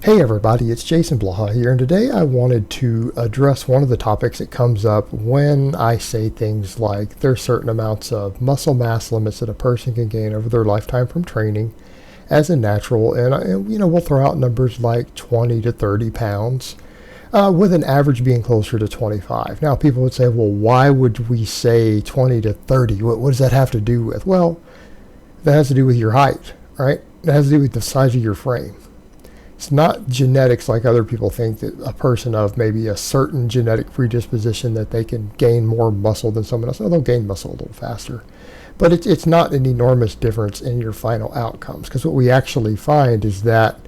Hey everybody, it's Jason Blaha here, and today I wanted to address one of the topics that comes up when I say things like there's certain amounts of muscle mass limits that a person can gain over their lifetime from training as a natural, and we'll throw out numbers like 20 to 30 pounds, with an average being closer to 25. Now people would say, well, why would we say 20 to 30? What does that have to do with? Well, that has to do with your height, right? It has to do with the size of your frame. It's not genetics like other people think, that a person of maybe a certain genetic predisposition that they can gain more muscle than someone else. No, they'll gain muscle a little faster. But it's not an enormous difference in your final outcomes, because what we actually find is that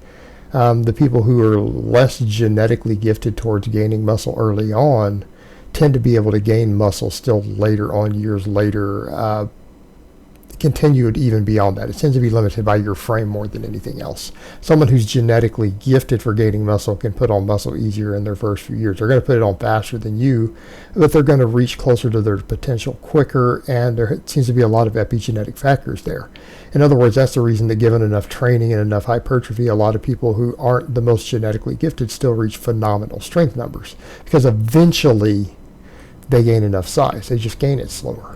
the people who are less genetically gifted towards gaining muscle early on tend to be able to gain muscle still later on, years later, continued even beyond that. It tends to be limited by your frame more than anything else. Someone who's genetically gifted for gaining muscle can put on muscle easier in their first few years. They're going to put it on faster than you, but they're going to reach closer to their potential quicker, and there seems to be a lot of epigenetic factors there. In other words, that's the reason that given enough training and enough hypertrophy, a lot of people who aren't the most genetically gifted still reach phenomenal strength numbers, because eventually they gain enough size. They just gain it slower.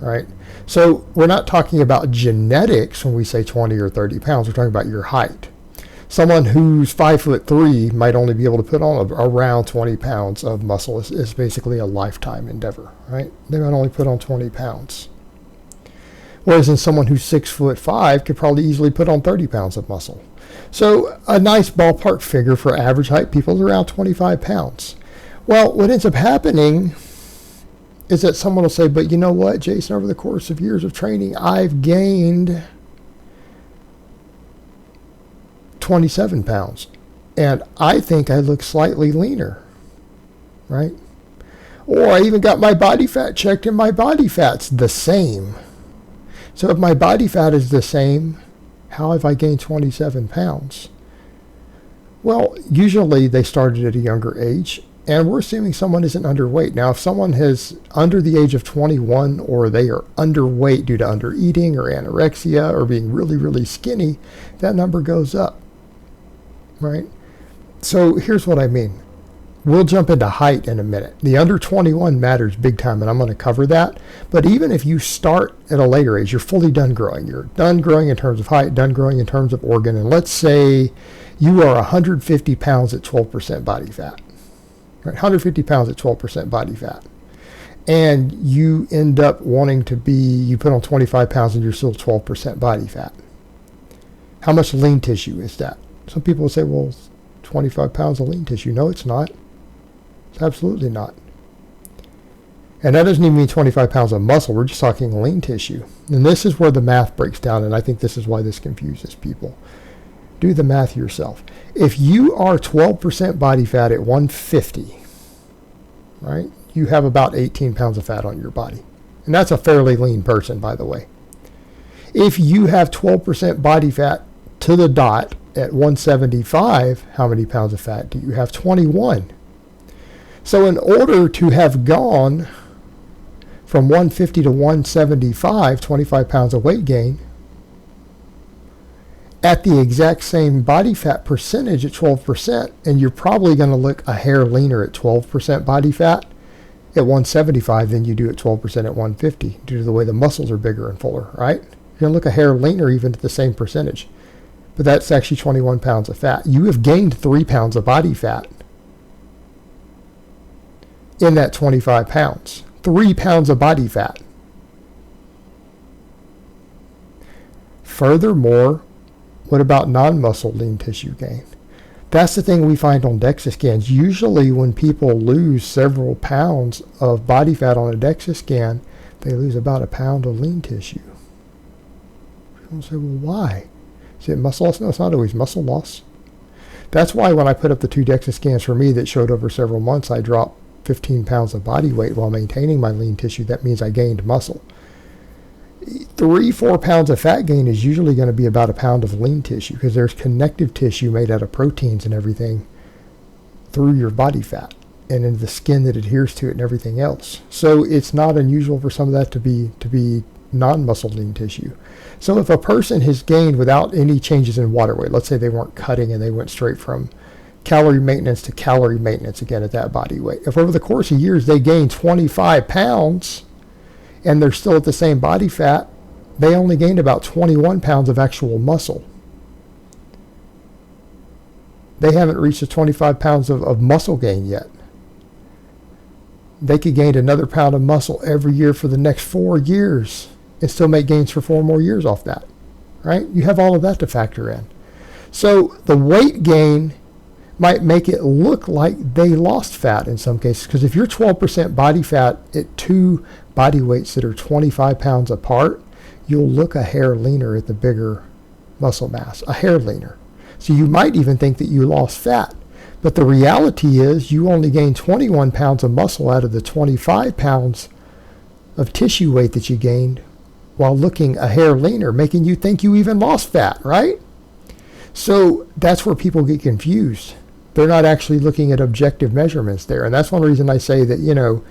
Right? So we're not talking about genetics when we say 20 or 30 pounds. We're talking about your height. Someone who's 5'3" might only be able to put on around 20 pounds of muscle. It's basically a lifetime endeavor, right? They might only put on 20 pounds. Whereas in someone who's 6'5" could probably easily put on 30 pounds of muscle. So a nice ballpark figure for average height people is around 25 pounds. Well, what ends up happening is that someone will say, but you know what, Jason, over the course of years of training, I've gained 27 pounds. And I think I look slightly leaner, right? Or I even got my body fat checked and my body fat's the same. So if my body fat is the same, how have I gained 27 pounds? Well, usually they started at a younger age. And we're assuming someone isn't underweight. Now, if someone is under the age of 21, or they are underweight due to undereating or anorexia or being really, really skinny, that number goes up, right? So here's what I mean. We'll jump into height in a minute. The under 21 matters big time, and I'm going to cover that. But even if you start at a later age, you're fully done growing. You're done growing in terms of height, done growing in terms of organ. And let's say you are 150 pounds at 12% body fat. Right, 150 pounds at 12% body fat. And you end up wanting to you put on 25 pounds and you're still 12% body fat. How much lean tissue is that? Some people will say, well, it's 25 pounds of lean tissue. No, it's not. It's absolutely not. And that doesn't even mean 25 pounds of muscle. We're just talking lean tissue. And this is where the math breaks down, and I think this is why this confuses people. Do the math yourself. If you are 12% body fat at 150, right, you have about 18 pounds of fat on your body. And that's a fairly lean person, by the way. If you have 12% body fat to the dot at 175, how many pounds of fat do you have? 21. So in order to have gone from 150 to 175, 25 pounds of weight gain, at the exact same body fat percentage at 12%, and you're probably going to look a hair leaner at 12% body fat at 175 than you do at 12% at 150, due to the way the muscles are bigger and fuller, right? You're going to look a hair leaner even at the same percentage. But that's actually 21 pounds of fat. You have gained 3 pounds of body fat in that 25 pounds. 3 pounds of body fat. Furthermore, what about non-muscle lean tissue gain? That's the thing we find on DEXA scans. Usually when people lose several pounds of body fat on a DEXA scan, they lose about a pound of lean tissue. People say, well, why? Is it muscle loss? No, it's not always muscle loss. That's why when I put up the 2 DEXA scans for me that showed over several months I dropped 15 pounds of body weight while maintaining my lean tissue, that means I gained muscle. 3-4 pounds of fat gain is usually going to be about a pound of lean tissue, because there's connective tissue made out of proteins and everything through your body fat and in the skin that adheres to it and everything else. So it's not unusual for some of that to be non-muscle lean tissue. So if a person has gained without any changes in water weight, let's say they weren't cutting and they went straight from calorie maintenance to calorie maintenance again at that body weight. If over the course of years they gain 25 pounds and they're still at the same body fat, they only gained about 21 pounds of actual muscle. They haven't reached the 25 pounds of muscle gain yet. They could gain another pound of muscle every year for the next 4 years and still make gains for 4 more years off that, right? You have all of that to factor in. So the weight gain might make it look like they lost fat in some cases, because if you're 12% body fat at 2 body weights that are 25 pounds apart, you'll look a hair leaner at the bigger muscle mass, a hair leaner. So you might even think that you lost fat. But the reality is you only gained 21 pounds of muscle out of the 25 pounds of tissue weight that you gained while looking a hair leaner, making you think you even lost fat, right? So that's where people get confused. They're not actually looking at objective measurements there. And that's one reason I say that,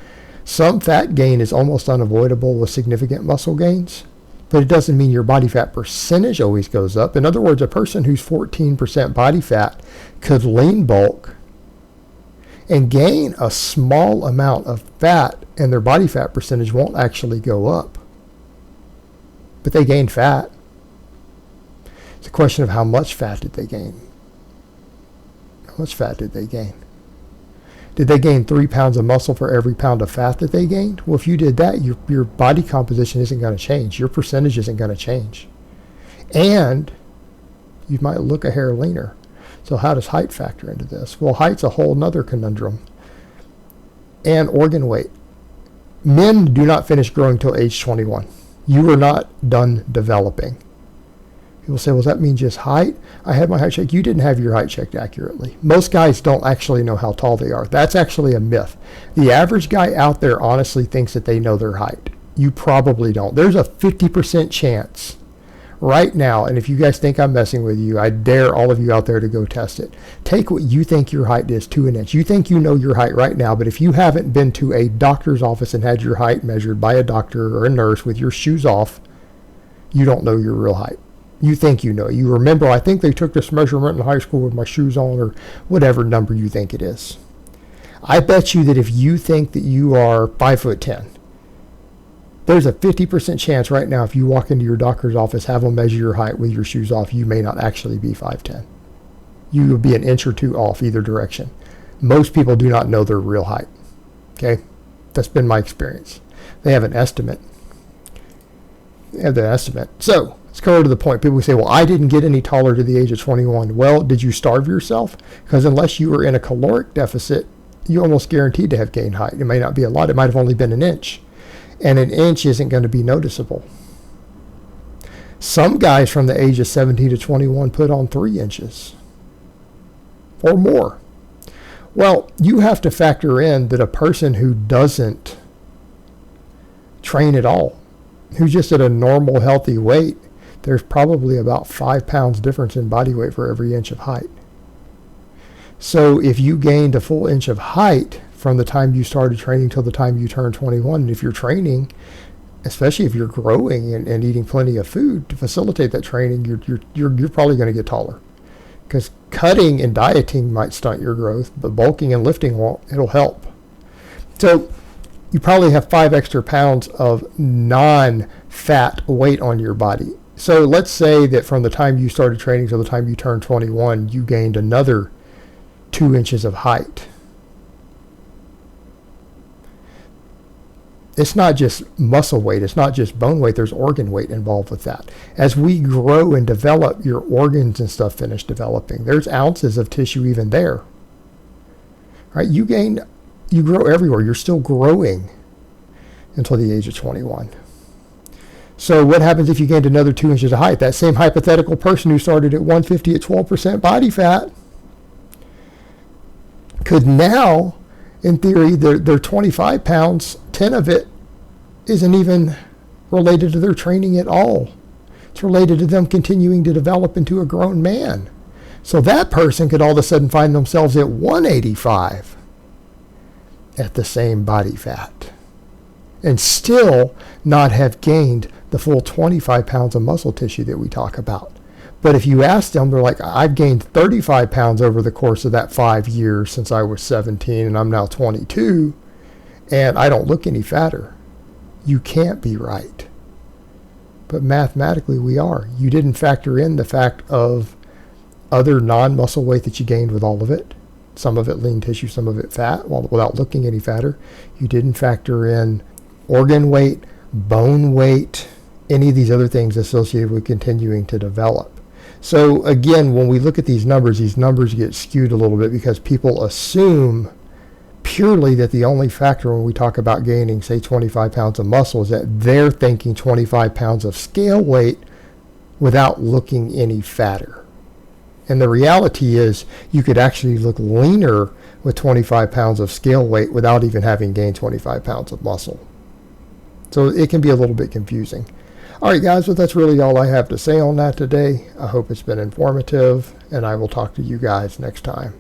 some fat gain is almost unavoidable with significant muscle gains. But it doesn't mean your body fat percentage always goes up. In other words, a person who's 14% body fat could lean bulk and gain a small amount of fat, and their body fat percentage won't actually go up. But they gained fat. It's a question of how much fat did they gain? How much fat did they gain? Did they gain 3 pounds of muscle for every pound of fat that they gained? Well, if you did that, your body composition isn't going to change. Your percentage isn't going to change. And you might look a hair leaner. So how does height factor into this? Well, height's a whole nother conundrum. And organ weight. Men do not finish growing till age 21. You are not done developing. People say, well, does that mean just height? I had my height checked. You didn't have your height checked accurately. Most guys don't actually know how tall they are. That's actually a myth. The average guy out there honestly thinks that they know their height. You probably don't. There's a 50% chance right now, and if you guys think I'm messing with you, I dare all of you out there to go test it. Take what you think your height is to an inch. You think you know your height right now, but if you haven't been to a doctor's office and had your height measured by a doctor or a nurse with your shoes off, you don't know your real height. You think you know. You remember, I think they took this measurement in high school with my shoes on, or whatever number you think it is. I bet you that if you think that you are 5'10", there's a 50% chance right now if you walk into your doctor's office, have them measure your height with your shoes off, you may not actually be 5'10". You will be an inch or two off either direction. Most people do not know their real height. Okay? That's been my experience. They have an estimate. So, let's go to the point. People say, well, I didn't get any taller to the age of 21. Well, did you starve yourself? Because unless you were in a caloric deficit, you're almost guaranteed to have gained height. It may not be a lot. It might have only been an inch. And an inch isn't going to be noticeable. Some guys from the age of 17 to 21 put on 3 inches or more. Well, you have to factor in that a person who doesn't train at all, who's just at a normal, healthy weight, there's probably about 5 pounds difference in body weight for every inch of height. So if you gained a full inch of height from the time you started training till the time you turned 21, and if you're training, especially if you're growing and eating plenty of food to facilitate that training, you're probably going to get taller. Because cutting and dieting might stunt your growth, but bulking and lifting won't. It'll help. So you probably have 5 extra pounds of non-fat weight on your body. So let's say that from the time you started training till the time you turned 21, you gained another 2 inches of height. It's not just muscle weight. It's not just bone weight. There's organ weight involved with that. As we grow and develop, your organs and stuff finish developing. There's ounces of tissue even there. Right? You grow everywhere. You're still growing until the age of 21. So what happens if you gained another 2 inches of height? That same hypothetical person who started at 150 at 12% body fat could now, in theory, their 25 pounds, 10 of it isn't even related to their training at all. It's related to them continuing to develop into a grown man. So that person could all of a sudden find themselves at 185 at the same body fat and still not have gained the full 25 pounds of muscle tissue that we talk about. But if you ask them, they're like, I've gained 35 pounds over the course of that 5 years since I was 17 and I'm now 22, and I don't look any fatter. You can't be right. But mathematically we are. You didn't factor in the fact of other non-muscle weight that you gained with all of it. Some of it lean tissue, some of it fat, without looking any fatter. You didn't factor in organ weight, bone weight, any of these other things associated with continuing to develop. So again, when we look at these numbers get skewed a little bit because people assume purely that the only factor when we talk about gaining, say, 25 pounds of muscle is that they're thinking 25 pounds of scale weight without looking any fatter. And the reality is you could actually look leaner with 25 pounds of scale weight without even having gained 25 pounds of muscle. So it can be a little bit confusing. All right, guys, but that's really all I have to say on that today. I hope it's been informative, and I will talk to you guys next time.